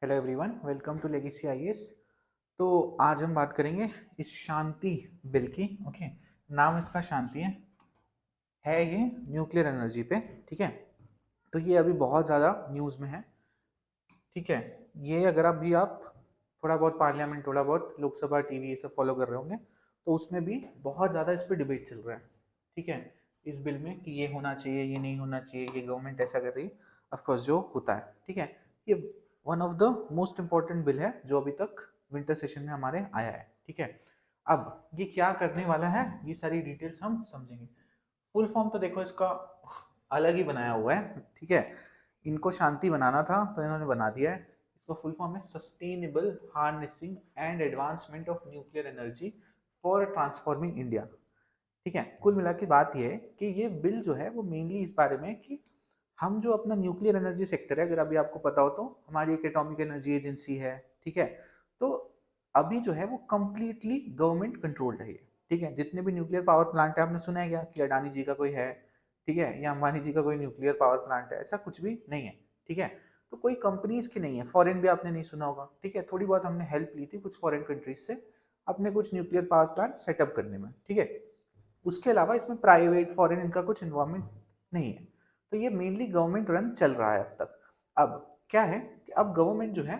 Hello everyone, welcome to legacy IAS. तो आज हम बात करेंगे इस शांति बिल की। ओके, नाम इसका शांति है ये न्यूक्लियर एनर्जी पे। ठीक है, तो ये अभी बहुत ज़्यादा न्यूज़ में है। ठीक है, ये अगर अभी आप थोड़ा बहुत पार्लियामेंट, थोड़ा बहुत लोकसभा टीवी ये सब फॉलो कर रहे होंगे तो उसमें भी बहुत ज़्यादा इस पर डिबेट चल रहा है। ठीक है, इस बिल में कि ये होना चाहिए, ये नहीं होना चाहिए, ये गवर्नमेंट ऐसा कर रही है। ऑफकोर्स जो होता है, ठीक है, ये one of the most important bill है जो अभी तक विंटर सेशन में हमारे आया है। ठीक है, अब ये क्या करने वाला है ये सारी डिटेल्स हम समझेंगे। फुल फॉर्म तो देखो इसका अलग ही बनाया हुआ है। ठीक है, इनको शांति बनाना था तो इन्होंने बना दिया है। इसका फुल फॉर्म है sustainable harnessing and advancement of nuclear energy for transforming India. ठीक है, कुल मिला के बात यह है कि ये बिल जो है वो मेनली इस बारे में है कि हम जो अपना न्यूक्लियर एनर्जी सेक्टर है, अगर अभी आपको पता हो तो हमारी एक एटॉमिक एनर्जी एजेंसी है। ठीक है, तो अभी जो है वो कंप्लीटली गवर्नमेंट कंट्रोल्ड है। ठीक है, जितने भी न्यूक्लियर पावर प्लांट है, आपने सुना है क्या कि अडानी जी का कोई है, ठीक है, या अंबानी जी का कोई न्यूक्लियर पावर प्लांट है? ऐसा कुछ भी नहीं है। ठीक है, तो कोई कंपनीज की नहीं है। फॉरेन भी आपने नहीं सुना होगा। ठीक है, थोड़ी बहुत हमने हेल्प ली थी कुछ फॉरेन कंट्रीज से अपने कुछ न्यूक्लियर पावर प्लांट सेटअप करने में। ठीक है, उसके अलावा इसमें प्राइवेट फॉरेन इनका कुछ इन्वॉल्वमेंट नहीं है। तो ये मेनली गवर्नमेंट रन चल रहा है अब तक। अब क्या है कि अब गवर्नमेंट जो है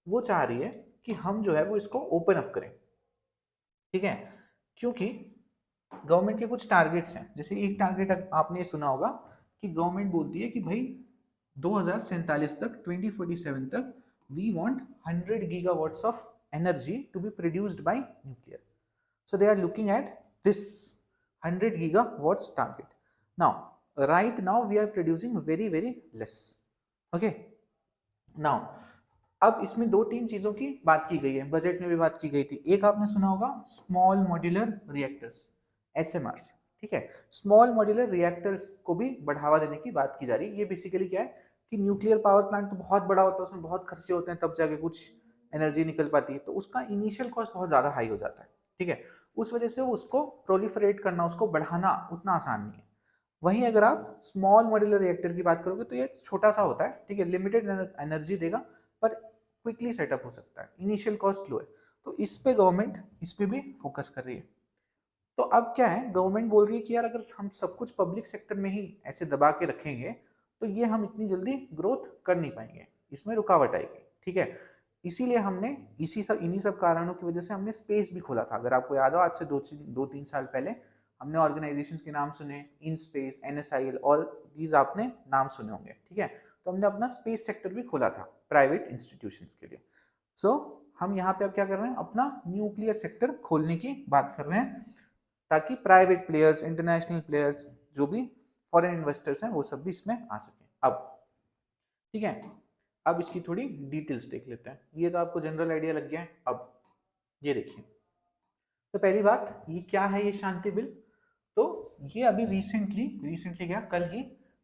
वो चाह रही है कि हम जो है वो इसको ओपन अप करें। ठीक है, क्योंकि गवर्नमेंट के कुछ टारगेट्स हैं। जैसे एक टारगेट आपने सुना होगा कि गवर्नमेंट बोलती है कि भाई 2047 तक, 2047 तक we want 100 gigawatts of energy to be produced by nuclear. So they are looking at this 100 gigawatts target. Now, right now we are producing very less. Okay. Now, अब इसमें दो तीन चीजों की बात की गई है, बजट में भी बात की गई थी। एक आपने सुना होगा स्मॉल मॉड्यूलर रिएक्टर्स, एसएमआरस। ठीक है, स्मॉल मॉड्यूलर रिएक्टर्स को भी बढ़ावा देने की बात की जा रही है। ये बेसिकली क्या है कि न्यूक्लियर पावर प्लांट तो बहुत बड़ा होता है, उसमें बहुत खर्चे होते हैं, तब जाके कुछ एनर्जी निकल पाती है, तो उसका इनिशियल कॉस्ट बहुत ज्यादा हाई हो जाता है। ठीक है, उस वजह से उसको प्रोलिफरेट करना, उसको बढ़ाना उतना आसान नहीं है। वहीं अगर आप स्मॉल मॉड्यूलर रिएक्टर की बात करोगे तो ये छोटा सा होता है। ठीक है, लिमिटेड एनर्जी देगा पर क्विकली सेटअप हो सकता है, इनिशियल कॉस्ट लो है। तो इस पे गवर्नमेंट इस पे भी फोकस कर रही है। तो अब क्या है, गवर्नमेंट बोल रही है कि यार अगर हम सब कुछ पब्लिक सेक्टर में ही ऐसे दबा के रखेंगे तो ये हम इतनी जल्दी ग्रोथ कर नहीं पाएंगे, इसमें रुकावट आएगी। ठीक है, इसीलिए हमने इन्हीं सब कारणों की वजह से हमने स्पेस भी खोला था। अगर आपको याद हो, आज से दो तीन साल पहले हमने ऑर्गेनाइजेशन के नाम सुने, in space, NSIL, all these आपने नाम सुने होंगे। ठीक है, तो हमने अपना स्पेस सेक्टर भी खोला था प्राइवेट इंस्टीट्यूशंस के लिए। सो हम यहाँ पे अब क्या कर रहे हैं, अपना न्यूक्लियर सेक्टर खोलने की बात कर रहे हैं, ताकि प्राइवेट प्लेयर्स, इंटरनेशनल प्लेयर्स, जो भी फॉरेन इन्वेस्टर्स हैं वो सब भी इसमें आ सकें। अब ठीक है, अब इसकी थोड़ी डिटेल्स देख लेते हैं। ये तो आपको जनरल आइडिया लग गया है। अब ये देखिए, तो पहली बात, ये क्या है ये शांति बिल? तो ये अभी रिसेंटली क्या, कल ही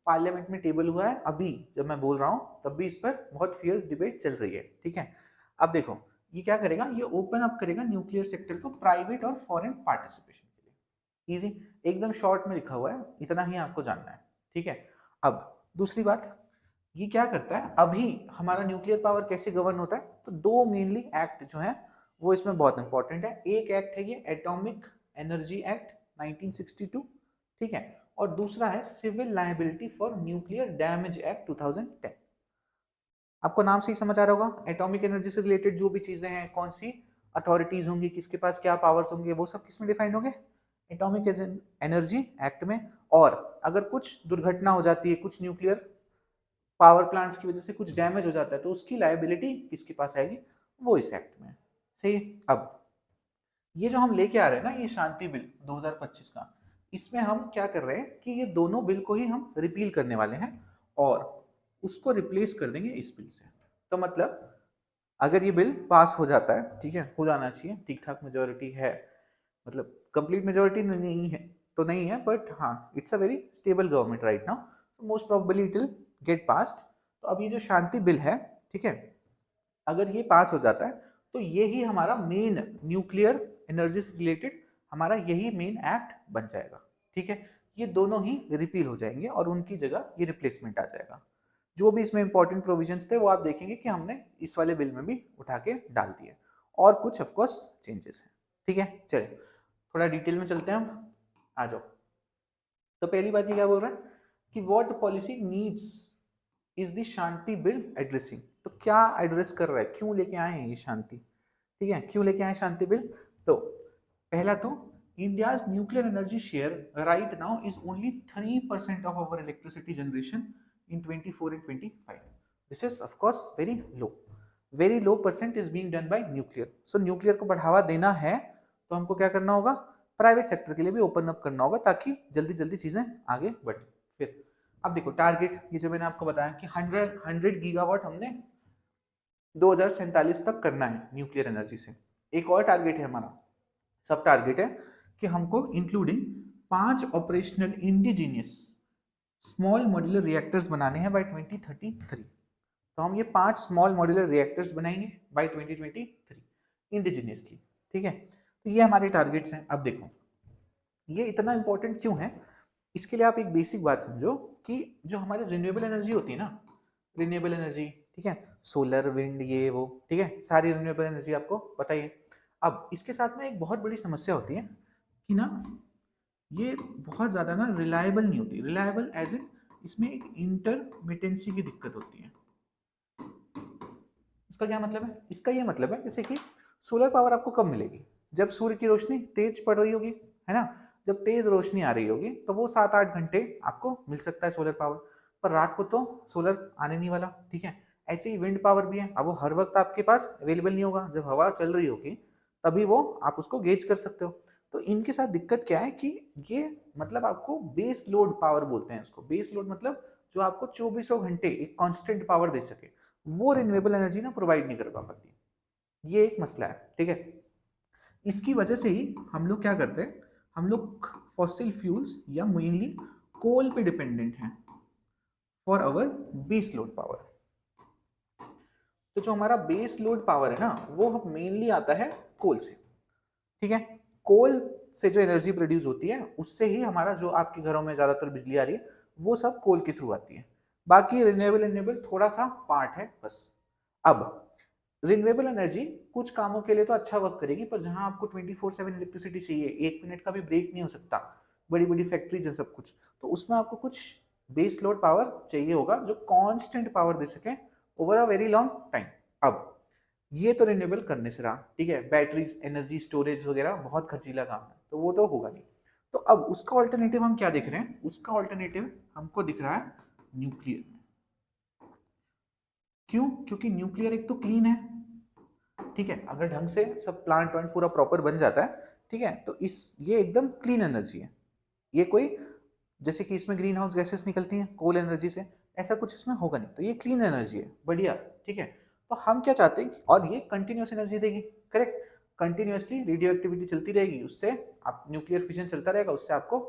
पार्लियामेंट में टेबल हुआ है। अभी जब मैं बोल रहा हूँ तब भी इस पर बहुत फियर्स डिबेट चल रही है। ठीक है, अब देखो ये क्या करेगा, ये ओपन अप करेगा न्यूक्लियर सेक्टर को प्राइवेट और फॉरेन पार्टिसिपेशन के लिए। इजी, एकदम शॉर्ट में लिखा हुआ है, इतना ही आपको जानना है। ठीक है, अब दूसरी बात, ये क्या करता है, अभी हमारा न्यूक्लियर पावर कैसे गवर्न होता है? तो दो मेनली एक्ट जो है वो इसमें बहुत इंपॉर्टेंट है। एक एक्ट है ये एटॉमिक एनर्जी एक्ट 1962। ठीक है, और दूसरा है civil liability for nuclear damage act 2010। आपको नाम से ही समझ आ रहा होगा, एटॉमिक एनर्जी से रिलेटेड जो भी चीजें हैं, कौन सी अथॉरिटीज होंगी, किसके पास क्या पावर्स होंगे, वो सब किसमें डिफाइंड होंगे? एटॉमिक एनर्जी एक्ट में। और अगर कुछ दुर्घटना हो जाती है, कुछ न्यूक्लियर पावर प्लांट्स की वजह से कुछ डैमेज हो जाता है, तो उसकी लायबिलिटी किसके पास आएगी? वो इस एक्ट में। सही। अब ये जो हम लेके आ रहे हैं ना, ये शांति बिल 2025 का, इसमें हम क्या कर रहे हैं कि ये दोनों बिल को ही हम रिपील करने वाले हैं और उसको रिप्लेस कर देंगे इस बिल से। तो मतलब अगर ये बिल पास हो जाता है, ठीक है, हो जाना चाहिए, ठीक ठाक मेजोरिटी है, मतलब कंप्लीट मेजोरिटी नहीं है तो नहीं है, बट हाँ it's a very stable government right now, तो most probably it will get passed. तो अब ये जो शांति बिल है, ठीक है, अगर ये पास हो जाता है तो ये ही हमारा मेन न्यूक्लियर एनर्जी से रिलेटेड हमारा यही मेन एक्ट बन जाएगा। ठीक है, ये दोनों ही रिपील हो जाएंगे और उनकी जगह ये रिप्लेसमेंट आ जाएगा। जो भी इसमें इंपॉर्टेंट प्रोविजंस थे वो आप देखेंगे कि हमने इस वाले बिल में भी उठा के डाल दिए, और कुछ ऑफकोर्स चेंजेस हैं। ठीक है, चलिए थोड़ा डिटेल में चलते हैं हम, आ जाओ। तो पहली बात ये क्या बोल रहा है कि what policy needs is the Shanti bill addressing. तो क्या एड्रेस कर रहा है, क्यों लेके आए हैं ये शांति, ठीक है, क्यों लेके आए शांति बिल। तो पहला तो India's nuclear energy share right now is only 3% of our electricity generation in 24 and 25. This is of course very low percent is being done by nuclear. So nuclear को बढ़ावा देना है तो हमको क्या करना होगा, प्राइवेट सेक्टर के लिए भी ओपन अप करना होगा ताकि जल्दी जल्दी चीजें आगे बढ़े। फिर अब देखो टारगेट, ये जो मैंने आपको बताया कि 100 गीगावाट हमने 2047 तक करना है न्यूक्लियर एनर्जी से। एक और टारगेट है हमारा, सब टारगेट है कि हमको including 5 operational indigenous small modular reactors बनाने हैं बाय 2033। तो हम ये 5 स्मॉल मॉड्यूलर रिएक्टर्स बनाएंगे बाय 2023 इंडिजिनियसली। ठीक है, तो ये हमारे टारगेट्स हैं। अब देखो ये इतना इंपॉर्टेंट क्यों है, इसके लिए आप एक बेसिक बात समझो कि जो हमारे रिन्यूएबल एनर्जी होती है ना, रिन्यूएबल एनर्जी, ठीक है, सोलर विंड ये वो, ठीक है, सारी रिन्यूएबल एनर्जी आपको बताइए। अब इसके साथ में एक बहुत बड़ी समस्या होती है कि ना ये बहुत ज़्यादा ना रिलायबल नहीं होती। रिलायबल एज इन इसमें एक इंटरमिटेंसी की दिक्कत होती है। इसका क्या मतलब है, इसका ये मतलब है जैसे कि सोलर पावर आपको कब मिलेगी, जब सूर्य की रोशनी तेज पड़ रही होगी, है ना, जब तेज रोशनी आ रही होगी तो वो 7-8 घंटे आपको मिल सकता है सोलर पावर, पर रात को तो सोलर आने नहीं वाला। ठीक है, ऐसे ही विंड पावर भी है, अब वो हर वक्त आपके पास अवेलेबल नहीं होगा, जब हवा चल रही होगी तभी वो आप उसको गेज कर सकते हो। तो इनके साथ दिक्कत क्या है कि ये मतलब आपको बेस लोड पावर बोलते हैं इसको। बेस लोड मतलब जो आपको 24 घंटे एक कांस्टेंट पावर दे सके, वो रिन्यूएबल एनर्जी ना प्रोवाइड नहीं कर पाती। ये एक मसला है। ठीक है, इसकी वजह से ही हम लोग क्या करते हैं, हम लोग फॉसिल फ्यूल्स या मेनली कोल पे डिपेंडेंट हैं for our base load power. तो जो हमारा बेस लोड पावर है ना वो मेनली आता है कोल से। ठीक है, कोल से जो एनर्जी प्रोड्यूस होती है उससे ही हमारा जो आपके घरों में ज्यादातर बिजली आ रही है वो सब कोल के थ्रू आती है। बाकी रिन्यूएबल थोड़ा सा पार्ट है बस। अब रिन्यूएबल एनर्जी कुछ कामों के लिए तो अच्छा वर्क करेगी, पर जहां आपको 24/7 इलेक्ट्रिसिटी चाहिए, 1 मिनट का भी ब्रेक नहीं हो सकता, बड़ी बड़ी फैक्ट्रीज है सब कुछ, तो उसमें आपको कुछ बेस लोड पावर चाहिए होगा जो कांस्टेंट पावर दे सके over a very long time. अब ये तो रिन्यूएबल करने से रहा, ठीक है, बैटरीज एनर्जी स्टोरेज वगैरह बहुत खर्चीला काम है तो वो तो होगा नहीं। तो अब उसका ऑल्टरनेटिव हम क्या देख रहे हैं, उसका ऑल्टरनेटिव हमको दिख रहा है न्यूक्लियर। क्यों, क्योंकि न्यूक्लियर एक तो क्लीन है, ठीक है, अगर ढंग से सब प्लांट वांट पूरा प्रॉपर बन जाता है, ठीक है, तो इस ये एकदम क्लीन एनर्जी है। ये कोई जैसे कि इसमें ग्रीन हाउस गैसेस निकलती हैं कोल एनर्जी से, ऐसा कुछ इसमें होगा नहीं, तो ये क्लीन एनर्जी है, बढ़िया। ठीक है, तो हम क्या चाहते हैं, और ये कंटिन्यूस एनर्जी देगी, करेक्ट, कंटिन्यूसली रेडियो एक्टिविटी चलती रहेगी, उससे आप न्यूक्लियर फिजन चलता रहेगा, उससे आपको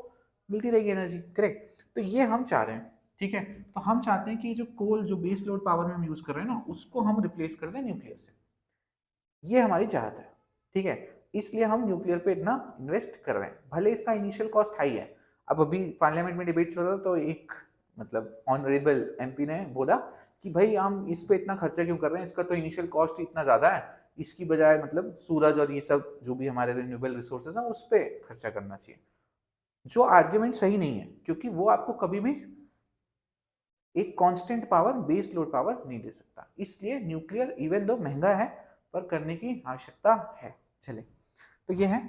मिलती रहेगी एनर्जी, करेक्ट। तो ये हम चाह रहे हैं। ठीक है, तो हम चाहते हैं कि जो कोल जो बेस लोड पावर में हम यूज कर रहे हैं ना उसको हम रिप्लेस कर दें न्यूक्लियर से, ये हमारी चाहत है। ठीक है, इसलिए हम न्यूक्लियर पे इतना इन्वेस्ट कर रहे हैं, भले इसका इनिशियल कॉस्ट हाई है। अब अभी पार्लियामेंट में डिबेट चल रहा था तो एक मतलब ऑनरेबल एमपी ने बोला कि भाई हम इस पे इतना खर्चा क्यों कर रहे हैं, इसका तो इनिशियल कॉस्ट इतना ज्यादा है, इसकी बजाय मतलब सूरज और ये सब जो भी हमारे रिन्यूएबल रिसोर्सेज हैं उस पर खर्चा करना चाहिए। जो आर्ग्यूमेंट सही नहीं है, क्योंकि वो आपको कभी भी एक constant power base load power नहीं दे सकता, इसलिए न्यूक्लियर इवन दो महंगा है पर करने की आवश्यकता है। चले, तो ये है,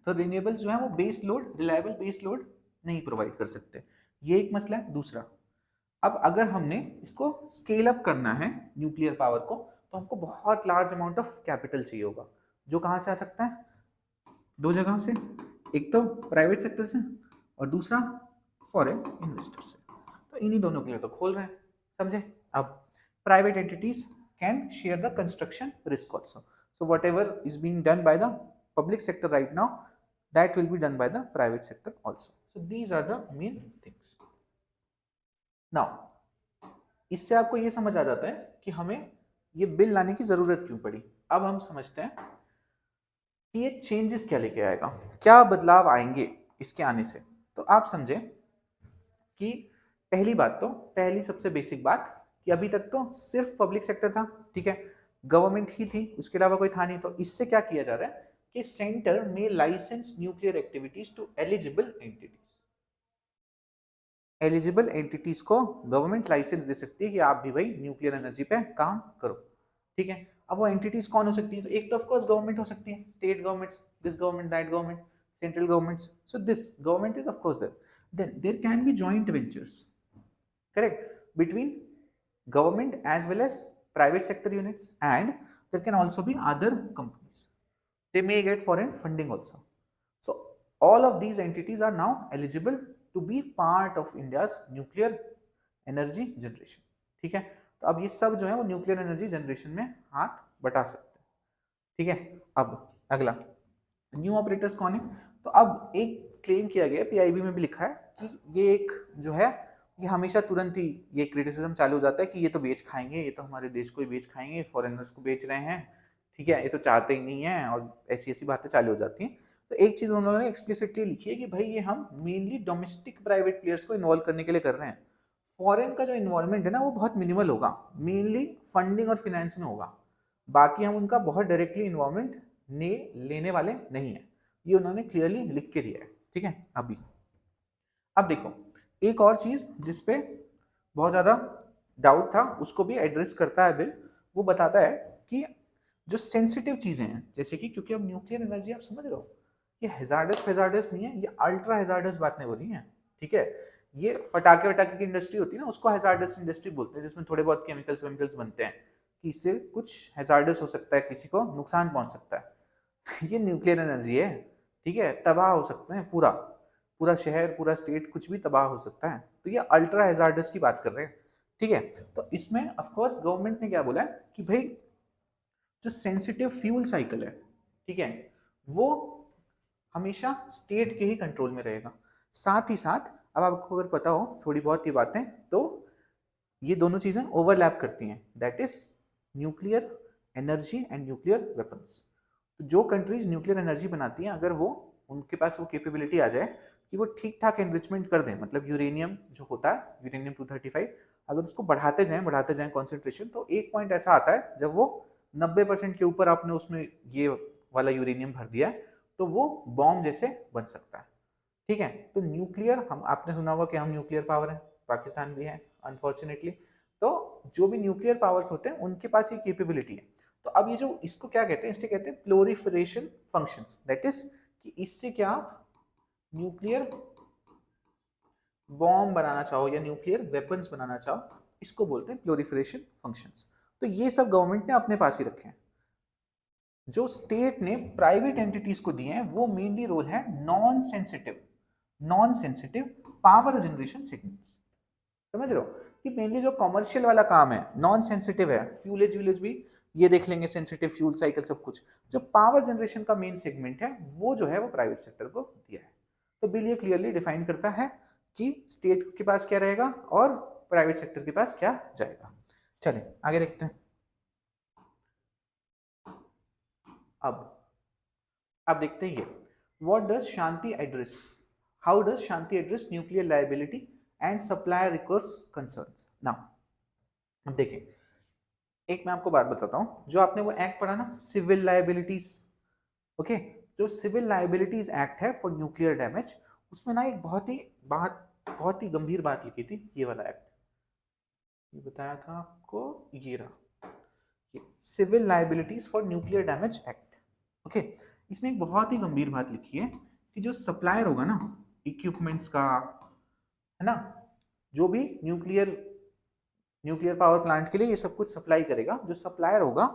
तो रिन्यूएबल्स जो है वो base load reliable base load नहीं प्रोवाइड कर सकते, ये एक मसला है। दूसरा, अब अगर हमने इसको स्केल अप करना है न्यूक्लियर पावर को, तो हमको बहुत लार्ज अमाउंट ऑफ कैपिटल चाहिए होगा, जो कहाँ से आ सकता है, दो जगह से, एक तो प्राइवेट सेक्टर से और दूसरा फॉरेन इन्वेस्टर से। तो इन्हीं दोनों के लिए तो खोल रहे हैं, समझे। अब private entities can share the construction risk also, so what ever is being done by the public sector right now, that will be done by the private sector also. So these are the main things. Now इससे आपको ये समझ आ जाता है कि हमें ये bill लाने की जरूरत क्यों पड़ी। अब हम समझते हैं कि ये चेंजेस क्या लेके आएगा, क्या बदलाव आएंगे इसके आने से। तो आप समझे कि पहली बात, तो पहली सबसे बेसिक बात कि अभी तक तो सिर्फ पब्लिक सेक्टर था, ठीक है, गवर्नमेंट ही थी, उसके अलावा कोई था नहीं। तो इससे क्या किया जा रहा है कि सेंटर में license nuclear activities to eligible entities, eligible entities को गवर्नमेंट लाइसेंस दे सकती है कि आप भी भाई न्यूक्लियर एनर्जी पे काम करो, ठीक है। अब वो एंटिटीज कौन हो सकती है, तो एक तो ऑफ कोर्स गवर्नमेंट हो सकती है, state governments, this government, that government, central governments, so this government is of course there. Then there can be joint ventures, correct, between government as well as private sector units, and there can also be other companies, they may get foreign funding also. So all of these entities are now eligible to be part of India's nuclear energy generation, ठीक है। तो अब ये सब जो है वो nuclear energy generation में हाथ बटा सकते हैं, ठीक है। अब अगला न्यू ऑपरेटर्स कौन है, तो अब एक क्लेम किया गया, पीआईबी में भी लिखा है कि ये एक जो है ये हमेशा तुरंत ही ये क्रिटिसिज्म चालू हो जाता है कि ये तो बेच खाएंगे, ये तो हमारे देश को ही बेच खाएंगे, फॉरेनर्स को बेच रहे हैं, ठीक है, ये तो चाहते ही नहीं है, और ऐसी ऐसी बातें चालू हो जाती हैं। तो एक चीज उन्होंने एक्सप्लिसिटली लिखी है कि भाई ये हम मेनली डोमेस्टिक प्राइवेट प्लेयर्स को इन्वॉल्व करने के लिए कर रहे हैं। फॉरेन का जो इन्वॉल्वमेंट है ना वो बहुत मिनिमल होगा, मेनली फंडिंग और फाइनेंस में होगा, बाकी हम उनका बहुत डायरेक्टली इन्वॉल्वमेंट लेने वाले नहीं है, ये उन्होंने क्लियरली लिख के दिया है, ठीक है। अभी अब देखो एक और चीज जिसपे बहुत ज्यादा डाउट था उसको भी एड्रेस करता है बिल, वो बताता है कि जो सेंसिटिव चीजें हैं, जैसे कि क्योंकि अब न्यूक्लियर एनर्जी आप समझ रहे हो ये हैजार्डस नहीं है, ये अल्ट्रा हैजार्डस बातें हो रही हैं, ठीक है। ये फटाके वटाके की इंडस्ट्री होती है ना उसको हैजार्डस इंडस्ट्री बोलते हैं, जिसमें थोड़े बहुत केमिकल्स वेमिकल्स बनते हैं, कि इससे कुछ हैजार्डस हो सकता है, किसी को नुकसान पहुंच सकता है ये न्यूक्लियर एनर्जी है, ठीक है, तबाह हो सकते हैं, पूरा पूरा शहर पूरा स्टेट कुछ भी तबाह हो सकता है, तो ये अल्ट्रा हैजार्डस की बात कर रहे हैं, ठीक है। तो इसमें ऑफ कोर्स गवर्नमेंट ने क्या बोला है कि भाई जो सेंसिटिव फ्यूल साइकिल है, ठीक है, वो हमेशा स्टेट के ही कंट्रोल में रहेगा। साथ ही साथ अब आपको अगर पता हो थोड़ी बहुत ये बातें, तो ये दोनों चीजें ओवरलैप करती हैं, that is nuclear energy and nuclear weapons. तो जो कंट्रीज न्यूक्लियर एनर्जी बनाती हैं, अगर वो उनके पास वो कैपेबिलिटी आ जाए कि वो ठीक ठाक एनरिचमेंट कर दें, मतलब यूरेनियम जो होता है यूरेनियम 235, अगर उसको बढ़ाते जाएं कॉन्सेंट्रेशन, तो एक पॉइंट ऐसा आता है जब वो 90% के ऊपर आपने उसमें ये वाला यूरेनियम भर दिया है, तो वो बॉम्ब जैसे बन सकता है, ठीक है। तो न्यूक्लियर, हम आपने सुना होगा कि हम न्यूक्लियर पावर है, पाकिस्तान भी है अनफॉर्चुनेटली, तो जो भी न्यूक्लियर पावर्स होते हैं उनके पास ये कैपेबिलिटी है। तो अब ये जो इसको क्या कहते हैं, इससे कहते हैं प्लोरिफरेशन फंक्शंस, दैट इज कि इससे क्या आप न्यूक्लियर बॉम्ब बनाना चाहो या न्यूक्लियर वेपन्स बनाना चाहो, इसको बोलते हैं प्लोरिफरेशन फंक्शंस। तो ये सब गवर्नमेंट ने अपने पास ही रखे हैं। जो स्टेट ने प्राइवेट एंटिटीज को दिए हैं वो मेनली रोल है non sensitive power generation segments, समझ रहे हो कि मेनली जो कमर्शियल वाला काम है नॉन सेंसिटिव है, फ्यूलेज व्यूलेज भी ये देख लेंगे, सेंसिटिव फ्यूल साइकिल सब कुछ, जो पावर जनरेशन का मेन सेगमेंट है वो जो है वो प्राइवेट सेक्टर को दिया है। तो बिल ये क्लियरली डिफाइन करता है कि स्टेट के पास क्या रहेगा और प्राइवेट सेक्टर के पास क्या जाएगा। चलें आगे देखते हैं। अब देखते हैं ये what does Shanti address, how does Shanti address nuclear liability and supplier recourse concerns. Now अब देखें, एक मैं आपको बात बताता हूं, जो आपने वो एक्ट पढ़ा ना सिविल लायबिलिटीज, ओके, जो सिविल लायबिलिटीज एक्ट है फॉर न्यूक्लियर डैमेज, उसमें ना एक बहुत ही गंभीर बात लिखी थी, ये वाला एक्ट, ये बताया था आपको, ये रहा civil liabilities for nuclear damage act, okay. इसमें एक बहुत ही गंभीर बात लिखी है कि जो सप्लायर होगा ना इक्विपमेंट्स का, है ना, जो भी न्यूक्लियर पावर प्लांट के लिए ये सब कुछ सप्लाई करेगा, जो सप्लायर होगा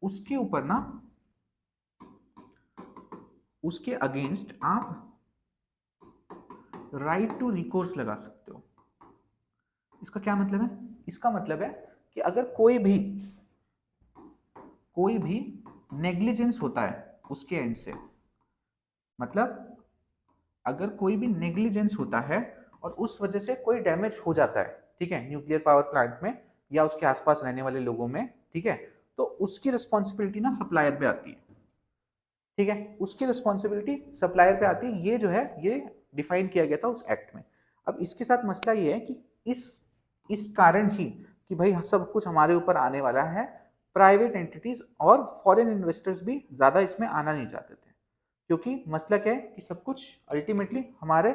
उसके ऊपर ना, उसके अगेंस्ट आप राइट टू रिकोर्स लगा सकते हो। इसका क्या मतलब है, इसका मतलब है कि अगर कोई भी नेग्लिजेंस होता है उसके एंड से, मतलब अगर कोई भी नेग्लिजेंस होता है और उस वजह से कोई डैमेज हो जाता है, ठीक है, न्यूक्लियर पावर प्लांट में या उसके आसपास रहने वाले लोगों में, ठीक है, तो उसकी रिस्पॉन्सिबिलिटी ना सप्लायर पे आती है, ठीक है, उसकी रिस्पॉन्सिबिलिटी सप्लायर पे आती है। ये जो है ये डिफाइन किया गया था उस एक्ट में। अब इसके साथ मसला ये है कि इस कारण ही कि भाई सब कुछ हमारे ऊपर आने वाला है। प्राइवेट एंटिटीज और फॉरेन इन्वेस्टर्स भी ज्यादा इसमें आना नहीं चाहते थे, क्योंकि मसला क्या है कि सब कुछ अल्टीमेटली हमारे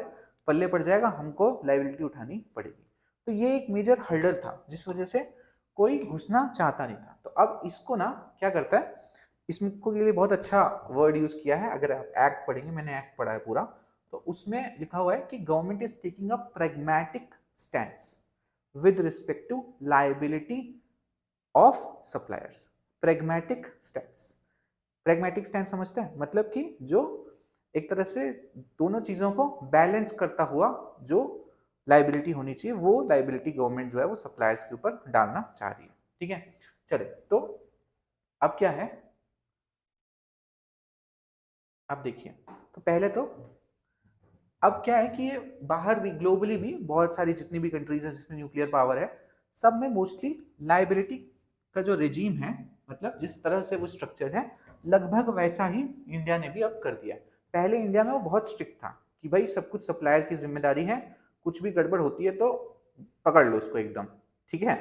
पल्ले पड़ जाएगा, हमको लाइबिलिटी उठानी पड़ेगी। तो ये एक मेजर हर्डल था जिस वजह से कोई घुसना चाहता नहीं था। तो अब इसको ना क्या करता है, इसको के लिए बहुत अच्छा वर्ड यूज किया है। अगर आप एक्ट पढ़ेंगे, मैंने एक्ट पढ़ा है पूरा, तो उसमें लिखा हुआ है कि government is taking a pragmatic stance with respect to liability of suppliers. Pragmatic stance, pragmatic stand समझते हैं, मतलब कि जो एक तरह से दोनों चीजों को बैलेंस करता हुआ जो लाइबिलिटी होनी चाहिए, वो लाइबिलिटी गवर्नमेंट जो है वो सप्लायर्स के ऊपर डालना चाह रही है। ठीक है, चले तो अब क्या है, अब देखिए, तो पहले तो अब क्या है कि ये बाहर भी ग्लोबली भी बहुत सारी जितनी भी कंट्रीज है जिसमें न्यूक्लियर पावर है, सब में मोस्टली लाइबिलिटी का जो रेजीम है, मतलब जिस तरह से वो स्ट्रक्चर्ड है, लगभग वैसा ही इंडिया ने भी अब कर दिया है। पहले इंडिया में वो बहुत स्ट्रिक्ट था कि भाई सब कुछ सप्लायर की जिम्मेदारी है, कुछ भी गड़बड़ होती है तो पकड़ लो उसको एकदम, ठीक है,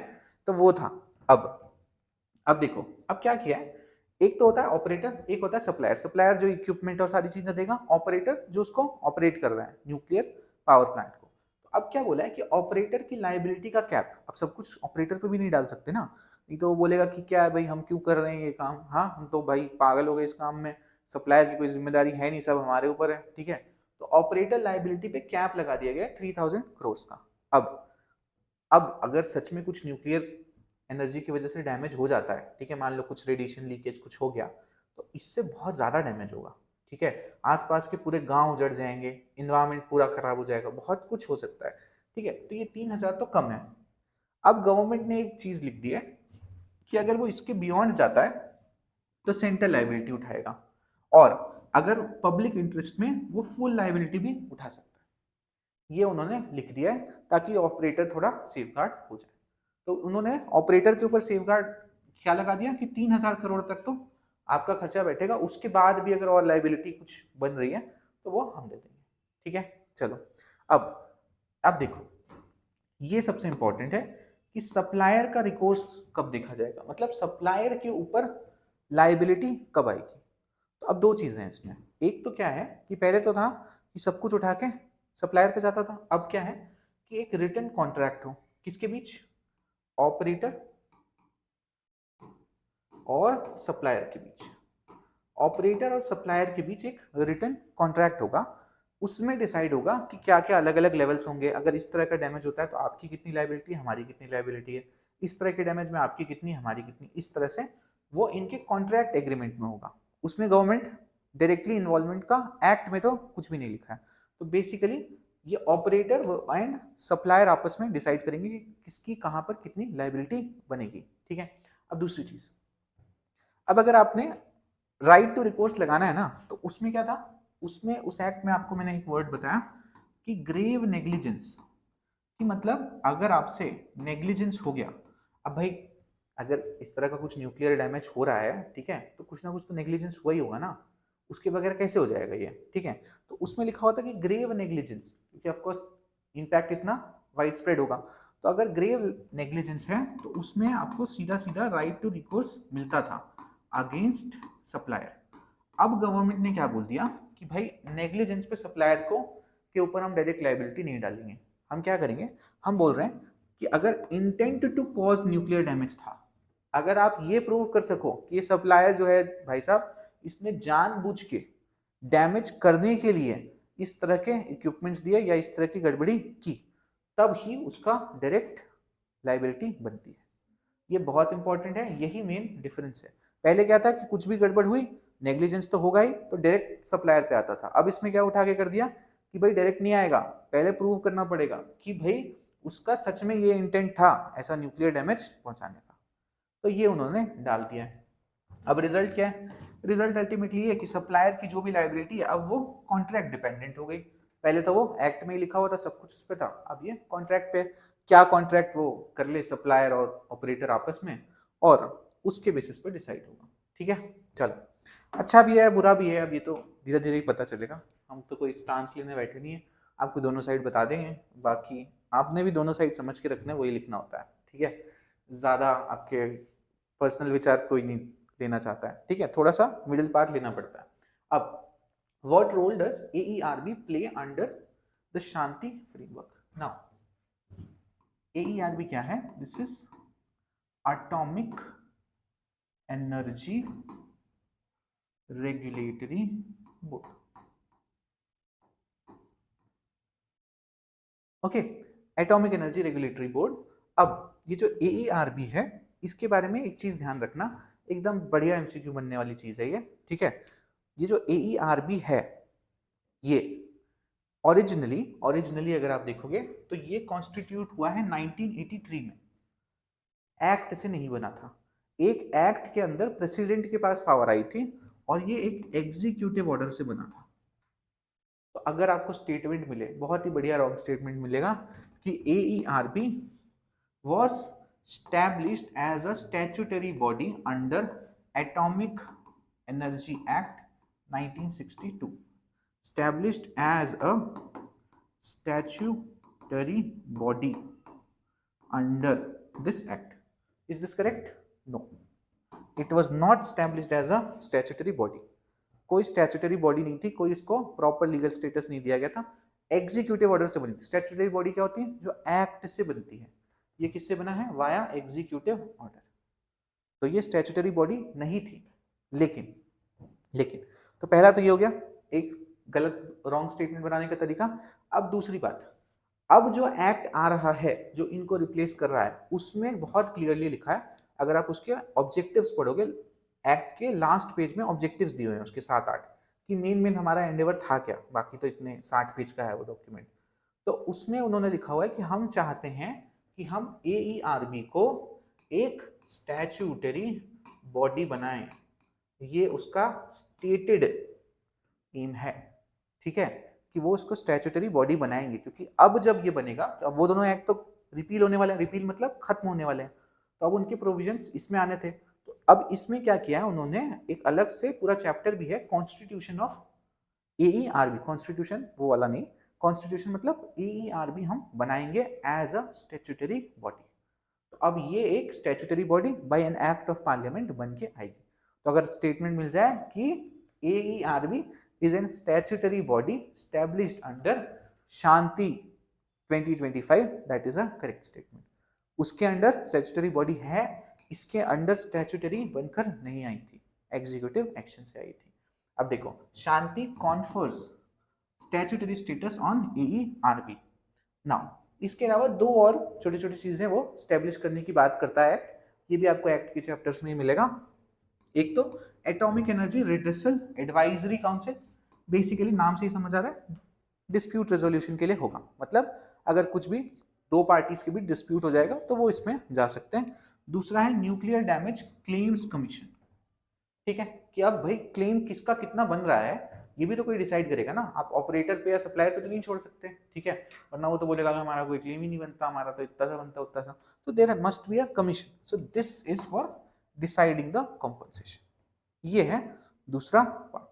तो वो था। अब देखो अब क्या किया है, एक तो होता है ऑपरेटर, एक होता है सप्लायर। सप्लायर जो इक्विपमेंट और सारी चीजें देगा, ऑपरेटर जो उसको ऑपरेट कर रहा है न्यूक्लियर पावर प्लांट को। तो अब क्या बोला है कि ऑपरेटर की लाइबिलिटी का कैप, अब सब कुछ ऑपरेटर पे भी नहीं डाल सकते ना, नहीं तो वो बोलेगा कि क्या है भाई, हम क्यों कर रहे हैं ये काम, हाँ हम तो भाई पागल हो गए इस काम में, सप्लायर की कोई जिम्मेदारी है नहीं, सब हमारे ऊपर है। ठीक है, तो ऑपरेटर लाइबिलिटी पे कैप लगा दिया गया 3000 करोड़ का। अब अगर सच में कुछ न्यूक्लियर एनर्जी की वजह से डैमेज हो जाता है, ठीक है, मान लो कुछ रेडिएशन लीकेज कुछ हो गया, तो इससे बहुत ज्यादा डैमेज होगा। ठीक है, आसपास के पूरे गांव उजड़ जाएंगे, इन्वायरमेंट पूरा खराब हो जाएगा, बहुत कुछ हो सकता है। ठीक है, तो ये 3000 तो कम है। अब गवर्नमेंट ने एक चीज लिख दी है कि अगर वो इसके बियॉन्ड जाता है तो सेंट्रल लाइबिलिटी उठाएगा, और अगर पब्लिक इंटरेस्ट में वो फुल लाइबिलिटी भी उठा सकता है। ये उन्होंने लिख दिया है ताकि ऑपरेटर थोड़ा सेफगार्ड हो जाए। तो उन्होंने ऑपरेटर के ऊपर सेफगार्ड क्या लगा दिया कि 3000 करोड़ तक तो आपका खर्चा बैठेगा, उसके बाद भी अगर और लाइबिलिटी कुछ बन रही है तो वो हम दे देंगे। ठीक है, चलो अब अब देखो, ये सबसे इंपॉर्टेंट है कि सप्लायर का रिकोर्स कब देखा जाएगा, मतलब सप्लायर के ऊपर लाइबिलिटी कब आएगी। तो अब दो चीजें हैं इसमें, एक तो क्या है कि पहले तो था कि सब कुछ उठा के सप्लायर पे जाता था, अब क्या है कि एक रिटर्न कॉन्ट्रैक्ट हो किसके बीच, ऑपरेटर और सप्लायर के बीच। ऑपरेटर और सप्लायर के बीच एक रिटर्न कॉन्ट्रैक्ट होगा, उसमें डिसाइड होगा कि क्या क्या अलग अलग लेवल्स होंगे, अगर इस तरह का डैमेज होता है तो आपकी कितनी लाइबिलिटी है, हमारी कितनी लाइबिलिटी है, इस तरह के डैमेज में आपकी कितनी, हमारी कितनी, इस तरह से वो इनके कॉन्ट्रैक्ट एग्रीमेंट में होगा। उसमें गवर्नमेंट डायरेक्टली इन्वॉल्वमेंट का एक्ट में तो कुछ भी नहीं लिखा है। तो बेसिकली ये ऑपरेटर एंड सप्लायर आपस में डिसाइड करेंगे कि किसकी कहां पर कितनी लाइबिलिटी बनेगी। ठीक है, अब दूसरी चीज, अब अगर आपने राइट टू रिकोर्स लगाना है ना, तो उसमें क्या था, उसमें उस एक्ट में आपको मैंने एक वर्ड बताया कि ग्रेव नेग्लिजेंस, कि मतलब अगर आपसे नेग्लिजेंस हो गया, अब भाई अगर इस तरह का कुछ न्यूक्लियर डैमेज हो रहा है, ठीक है, तो कुछ ना कुछ तो नेग्लिजेंस हुआ ही होगा ना, उसके बगैर कैसे हो जाएगा ये। ठीक है, तो उसमें लिखा होता है कि ग्रेव नेग्लिजेंस, क्योंकि ऑफकोर्स इम्पैक्ट इतना वाइड स्प्रेड होगा, तो अगर ग्रेव नेग्लिजेंस है तो उसमें आपको सीधा सीधा राइट टू रिकोर्स मिलता था अगेंस्ट सप्लायर। अब गवर्नमेंट ने क्या बोल दिया कि भाई नेग्लिजेंस पे सप्लायर को के ऊपर हम डायरेक्ट लाइबिलिटी नहीं डालेंगे, हम क्या करेंगे, हम बोल रहे हैं कि अगर intent to cause nuclear damage था, अगर आप ये प्रूव कर सको कि ये सप्लायर जो है भाई साहब, इसने जानबूझ के डैमेज करने के लिए इस तरह के इक्विपमेंट्स दिए या इस तरह की गड़बड़ी की, तब ही उसका डायरेक्ट लाइबिलिटी बनती है। ये बहुत इंपॉर्टेंट है, यही मेन डिफरेंस है। पहले क्या था कि कुछ भी गड़बड़ हुई, नेग्लिजेंस तो होगा ही, तो डायरेक्ट सप्लायर पे आता था। अब इसमें क्या उठा के कर दिया कि भाई डायरेक्ट नहीं आएगा, पहले प्रूव करना पड़ेगा कि भाई उसका सच में ये इंटेंट था ऐसा न्यूक्लियर डैमेज पहुंचाने का। तो ये उन्होंने डाल दिया है। अब रिजल्ट क्या है, रिजल्ट अल्टीमेटली है कि सप्लायर की जो भी लाइबिलिटी है अब वो कॉन्ट्रैक्ट डिपेंडेंट हो गई। पहले तो वो एक्ट में ही लिखा हुआ था, सब कुछ उस पर था, अब ये कॉन्ट्रैक्ट पे, क्या कॉन्ट्रैक्ट वो कर ले सप्लायर और ऑपरेटर आपस में, और उसके बेसिस पे डिसाइड होगा। ठीक है, चलो अच्छा भी है बुरा भी है, अब ये तो धीरे धीरे ही पता चलेगा, हम तो कोई स्टांस लेने बैठे नहीं है, आपको दोनों साइड बता देंगे, बाकी आपने भी दोनों साइड समझ के रखना है, वही लिखना होता है। ठीक है, ज्यादा आपके पर्सनल विचार कोई नहीं लेना चाहता है, ठीक है, थोड़ा सा मिडिल पाथ लेना पड़ता है। अब what role does AERB play under the Shanti framework? Now AERB क्या है? This is atomic energy regulatory board. Okay, atomic energy regulatory board. अब ये जो AERB है, इसके बारे में एक चीज ध्यान रखना, एकदम बढ़िया MCQ बनने वाली चीज है ये, ठीक है। ये जो AERB है, ये ओरिजिनली अगर आप देखोगे तो ये कॉन्स्टिट्यूट हुआ है 1983 में, एक्ट से नहीं बना था। एक एक्ट के अंदर प्रेसिडेंट के पास पावर आई थी और ये एक एग्जीक्यूटिव ऑर्डर से बना था। तो अगर आपको स्टेटमेंट मिले, बहुत ही बढ़िया रॉन्ग स्टेटमेंट मिलेगा कि AERB was established as a statutory body under Atomic Energy Act 1962. Established as a statutory body under this act. Is this correct? No. It was not established as a statutory body. कोई statutory body नहीं थी, कोई इसको proper legal status नहीं दिया गया था, executive order से बनी थी। स्टैट्यूटरी बॉडी क्या होती है? जो एक्ट से बनती है। ये किससे बना है? Via executive order. तो ये स्टैट्यूटरी बॉडी नहीं थी। लेकिन तो पहला तो ये हो गया एक गलत रॉन्ग स्टेटमेंट बनाने का तरीका। अब दूसरी बात, अब जो एक्ट आ रहा है जो इनको रिप्लेस कर रहा है, उसमें बहुत क्लियरली लिखा है, अगर आप उसके ऑब्जेक्टिव्स पढ़ोगे, एक्ट के लास्ट पेज में ऑब्जेक्टिव्स दिए हुए हैं उसके 7-8 कि मेन हमारा एंडेवर था क्या। बाकी तो इतने 60 पेज का है वो डॉक्यूमेंट। तो उसमें उन्होंने लिखा हुआ है कि हम चाहते हैं कि हम AERB को एक स्टैट्यूटरी बॉडी बनाएं। ये उसका स्टेटेड एम है, ठीक है, कि वो उसको स्टैट्यूटरी बॉडी बनाएंगे। क्योंकि अब जब ये बनेगा, अब वो दोनों एक्ट तो रिपील होने वाले हैं, रिपील मतलब खत्म होने वाले हैं, तो अब उनके प्रोविजंस इसमें आने थे। तो अब इसमें क्या किया है उन्होंने, एक अलग से पूरा चैप्टर भी है, कॉन्स्टिट्यूशन ऑफ AERB। कॉन्स्टिट्यूशन वो वाला नहीं, कॉन्स्टिट्यूशन मतलब AERB हम बनाएंगे एज अ स्टैट्यूटरी बॉडी। तो अब ये एक statutory body by an act of parliament बन के आएगी। तो अगर स्टेटमेंट मिल जाए कि AERB is an statutory body established under Shanti 2025, that is a correct statement। उसके अंडर स्टैट्यूटरी बॉडी है, इसके अंडर स्टैट्यूटरी बनकर नहीं आई थी, एग्जीक्यूटिव एक्शन से आई थी। अब देखो, Shanti confers statutory status on AERB। Now इसके अलावा दो और छोटी छोटी चीजें वो स्टैब्लिश करने की बात करता है, ये भी आपको एक्ट के चैप्टर्स में मिलेगा। एक तो atomic energy redressal advisory council, basically नाम से ही समझ आ रहा है डिस्प्यूट रेजोल्यूशन के लिए होगा। मतलब अगर कुछ भी दो पार्टीज के बीच डिस्प्यूट हो जाएगा तो वो इसमें जा सकते हैं। दूसरा है न्यूक्लियर डैमेज क्लेम्स कमीशन, ठीक है, कि अब भाई क्लेम किसका कितना बन रहा है ये भी तो कोई डिसाइड करेगा ना। आप ऑपरेटर पे या सप्लायर पे तो नहीं छोड़ सकते, ठीक है, वरना वो तो बोलेगा हमारा कोई क्लेम ही नहीं बनता, हमारा तो इतना सा बनता उतना सा। तो there must be a commission, so this is for deciding the compensation. ये है दूसरा पार्ट,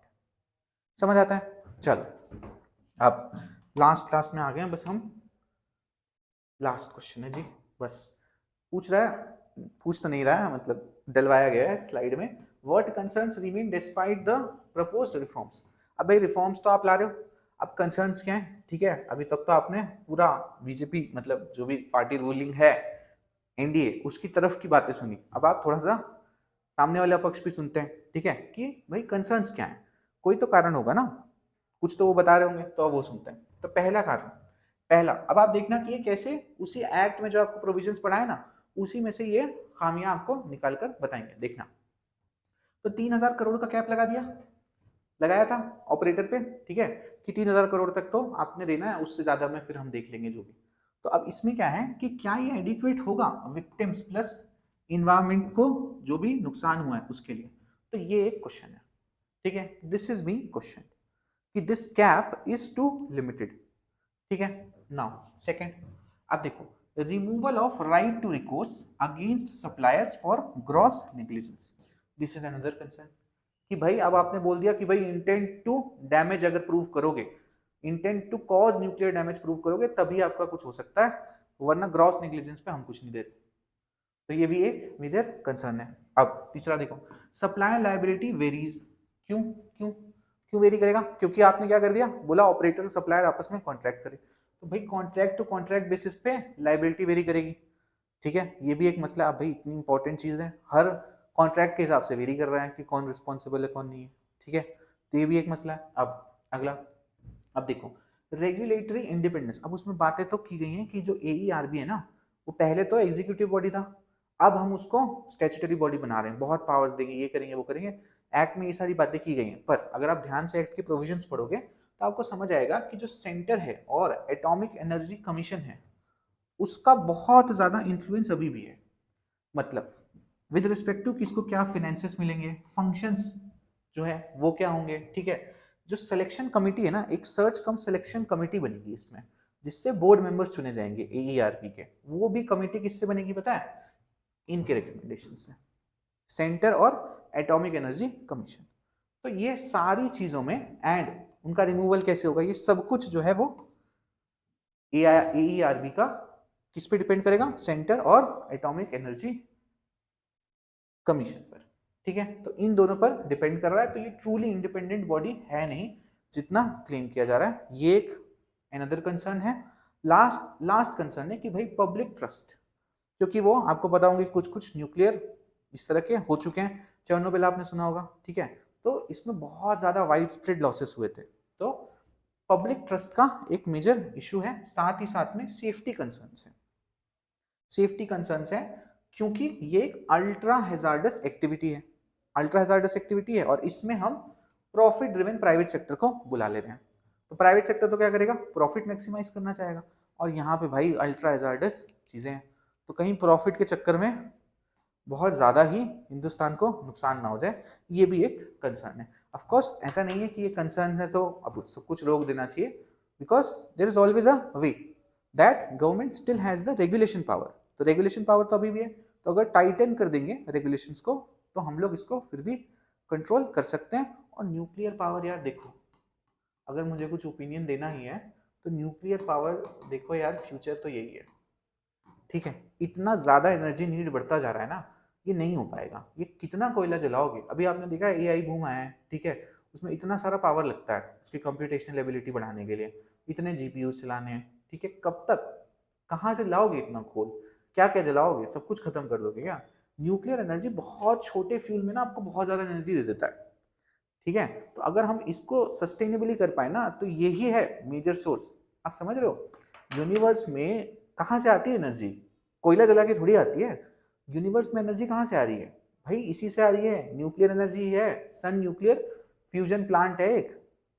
समझ आता है। चलो अब लास्ट में आ गए, बस हम लास्ट क्वेश्चन है जी, बस पूछ रहा है, पूछ तो नहीं रहा है, मतलब डलवाया गया है स्लाइड में। What concerns remain despite the proposed reforms? अब भाई रिफॉर्म्स तो आप ला रहे हो, अब कंसर्न्स क्या है? ठीक है, अभी तक तो आपने पूरा बीजेपी मतलब जो भी पार्टी रूलिंग है एनडीए उसकी तरफ की बातें सुनी, अब आप थोड़ा सा सामने वाला पक्ष भी सुनते हैं, ठीक है, कि भाई कंसर्न्स क्या है, कोई तो कारण होगा ना, कुछ तो वो बता रहे होंगे तो वो सुनते हैं। तो पहला कारण, पहला, अब आप देखना कि ये कैसे उसी एक्ट में जो आपको प्रोविजंस पढ़ाए ना, उसी में से ये खामियां आपको निकाल कर बताएंगे, देखना। तो 3,000 करोड़ का कैप लगा दिया, लगाया था ऑपरेटर पे, ठीक है, कि 3,000 करोड़ तक तो आपने देना है, उससे ज्यादा में फिर हम देख लेंगे जो भी। तो अब इसमें क्या है कि क्या ये एडिक्वेट होगा विक्टिम्स प्लस इन्वायरमेंट को जो भी नुकसान हुआ है उसके लिए? तो ये एक क्वेश्चन है, ठीक है, दिस इज बी क्वेश्चन कि this cap is too limited, ठीक है। नाउ सेकंड, अब देखो, removal of right to recourse against suppliers for gross negligence, this is another concern. कि भाई अब आपने बोल दिया कि भाई इंटेंट टू डैमेज अगर प्रूव करोगे, intent to cause nuclear damage prove करोगे तभी आपका कुछ हो सकता है, वरना ग्रॉस नेग्लिजेंस पे हम कुछ नहीं देते। तो ये भी एक मेजर कंसर्न है। अब तीसरा देखो, सप्लायर लायबिलिटी वेरीज। क्यों क्यों क्यों वेरी करेगा? क्योंकि आपने क्या कर दिया, बोला ऑपरेटर और सप्लायर आपस में कॉन्ट्रैक्ट करे, तो भाई कॉन्ट्रैक्ट टू कॉन्ट्रैक्ट बेसिस पे लायबिलिटी वेरी करेगी। ठीक है, ये भी एक मसला। अब भाई इतनी इंपॉर्टेंट चीज है, हर कॉन्ट्रैक्ट के हिसाब से वेरी कर रहा है कि कौन रिस्पॉन्सिबल है कौन नहीं है। ठीक है, तो ये भी एक मसला है। अब अगला, अब देखो रेगुलेटरी इंडिपेंडेंस। अब उसमें बातें तो की गई हैं कि जो AERB है ना, वो पहले तो एग्जीक्यूटिव बॉडी था, अब हम उसको स्टैट्यूटरी बॉडी बना रहे हैं, बहुत पावर्स देंगे, ये करेंगे वो करेंगे। एक्ट में ये सारी बातें की गई हैं, पर अगर आप ध्यान से एक्ट के प्रोविजंस पढ़ोगे तो आपको समझ आएगा कि जो सेंटर है और एटॉमिक एनर्जी कमीशन है, उसका बहुत ज्यादा इन्फ्लुएंस अभी भी है। मतलब विद रिस्पेक्ट टू किसको क्या फाइनेंसेस मिलेंगे, फंक्शंस जो है वो क्या होंगे। ठीक है, जो सिलेक्शन कमिटी है ना, एक सर्च कम सिलेक्शन कमिटी बनेगी इसमें, जिससे बोर्ड मेंबर्स चुने जाएंगे AERP के। वो भी कमिटी किससे बनेगी पता है? इनके रिकमेंडेशन से, सेंटर और एटॉमिक एनर्जी कमीशन। तो ये सारी चीजों में, एंड उनका रिमूवल कैसे होगा, ये सब कुछ जो है वो AERB का किस पे डिपेंड करेगा? सेंटर और एटॉमिक एनर्जी कमीशन पर। ठीक है, तो इन दोनों पर डिपेंड कर रहा है। तो ये ट्रूली इंडिपेंडेंट बॉडी है नहीं जितना क्लेम किया जा रहा है। ये एक अनदर कंसर्न है। लास्ट कंसर्न है कि भाई पब्लिक ट्रस्ट, क्योंकि वो आपको पता होंगे कुछ कुछ न्यूक्लियर इस तरह के हो चुके हैं, चेरनोबिल आपने सुना होगा। ठीक है, तो इसमें बहुत ज्यादा वाइड स्प्रेड लॉसेस हुए थे, तो पब्लिक ट्रस्ट का एक मेजर इशू है। साथ ही साथ में सेफ्टी कंसर्न्स है, सेफ्टी कंसर्न्स है क्योंकि ये एक अल्ट्रा हैजार्डस एक्टिविटी है, अल्ट्रा हैजार्डस एक्टिविटी है, और इसमें हम प्रॉफिट ड्रिवन प्राइवेट सेक्टर को बुला ले रहे हैं। तो प्राइवेट सेक्टर तो क्या करेगा? प्रॉफिट मैक्सिमाइज करना चाहेगा, और यहाँ पे भाई अल्ट्रा हैजार्डस चीजें हैं, तो कहीं प्रॉफिट के चक्कर में बहुत ज्यादा ही हिंदुस्तान को नुकसान ना हो जाए, ये भी एक कंसर्न है। ऑफ कोर्स ऐसा नहीं है कि ये कंसर्न है तो अब सब कुछ रोक देना चाहिए, because there is always a way that government still has the regulation power. तो रेगुलेशन पावर तो अभी भी है, तो अगर टाइटन कर देंगे रेगुलेशंस को तो हम लोग इसको फिर भी कंट्रोल कर सकते हैं। और न्यूक्लियर पावर यार देखो, अगर मुझे कुछ ओपिनियन देना ही है तो न्यूक्लियर पावर देखो यार, फ्यूचर तो यही है। ठीक है, इतना ज्यादा एनर्जी नीड बढ़ता जा रहा है ना, ये नहीं हो पाएगा। ये कितना कोयला जलाओगे? अभी आपने देखा AI बूम आया है, ठीक है, उसमें इतना सारा पावर लगता है उसकी कंप्यूटेशनल एबिलिटी बढ़ाने के लिए, इतने GPU चलाने हैं। ठीक है, कब तक, कहाँ से लाओगे इतना कोल? क्या क्या जलाओगे? सब कुछ खत्म कर दोगे क्या? न्यूक्लियर एनर्जी बहुत छोटे फ्यूल में ना आपको बहुत ज्यादा एनर्जी दे देता है। ठीक है, तो अगर हम इसको सस्टेनेबली कर पाए ना, तो यही है मेजर सोर्स। आप समझ रहे हो, यूनिवर्स में कहाँ से आती है एनर्जी? कोयला जला के थोड़ी आती है। यूनिवर्स में एनर्जी कहाँ से आ रही है भाई? इसी से आ रही है, न्यूक्लियर एनर्जी है। सन न्यूक्लियर फ्यूजन प्लांट है एक,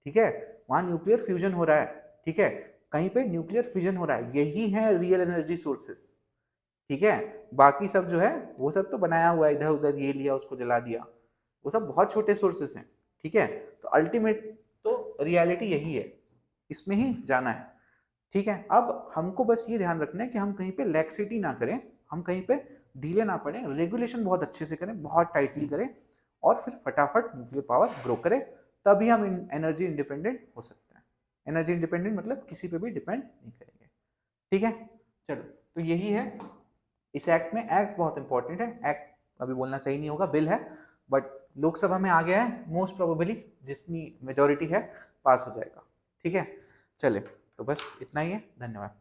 ठीक है, वहां न्यूक्लियर फ्यूजन हो रहा है। ठीक है, कहीं पे न्यूक्लियर फ्यूजन हो रहा है, यही है रियल एनर्जी सोर्सेस। ठीक है, बाकी सब जो है वो सब तो बनाया हुआ है, इधर उधर ये लिया उसको जला दिया, वो सब बहुत छोटे सोर्सेस हैं। ठीक है, तो अल्टीमेट तो रियलिटी यही है, इसमें ही जाना है। ठीक है, अब हमको बस ये ध्यान रखना है कि हम कहीं पे लैक्सिटी ना करें, हम कहीं पे ढीले ना पड़े, रेगुलेशन बहुत अच्छे से करें, बहुत टाइटली करें, और फिर फटाफट न्यूक्लियर पावर ग्रो करें, तभी हम एनर्जी इंडिपेंडेंट हो सकते हैं। एनर्जी इंडिपेंडेंट मतलब किसी पे भी डिपेंड नहीं करेंगे। ठीक है, चलो, तो यही है इस एक्ट में। एक्ट बहुत इंपॉर्टेंट है, एक्ट अभी बोलना सही नहीं होगा, बिल है, बट लोकसभा में आ गया है, मोस्ट प्रोबेबली जितनी मेजोरिटी है पास हो जाएगा। ठीक है, चले, तो बस इतना ही है, धन्यवाद।